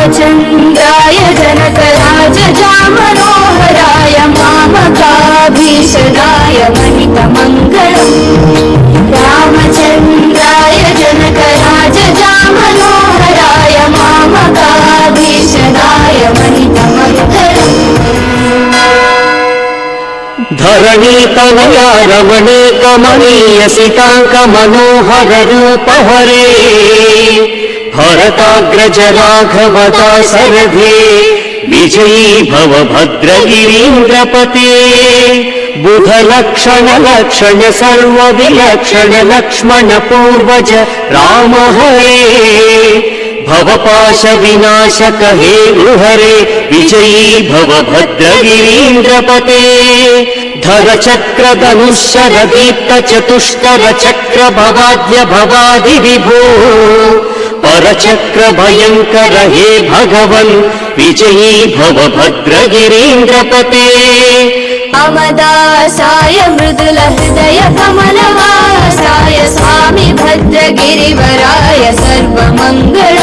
रामचन्द्राय जनकराजजामनोहराय मामकाभीषणाय महितमङ्गलम् रामचन्द्राय जनकराजजामनोहराय मामकाभीषणाय महितमङ्गलम् धरणीतनया रमणीकमनीय सिताङ्कमनोहर रूपहरे भरताग्रज राघवदासरथे विजयी भव भद्रगिरीन्द्रपते बुधलक्षण लक्षण सर्वविलक्षण लक्ष्मण पूर्वज राम हरे भवपाश विनाशक हे हरे विजयी भव भद्रगिरीन्द्रपते धर चक्र धनुष्यर दीप्त चतुष्कर चक्र भवाद्य भवादि विभो परचक्र भयंकर हे भगवन् विजयी भव भद्रगिरीन्द्रपते अमदासाय मृदुल हृदय कमलवासाय स्वामी भद्रगिरिवराय सर्वमङ्गल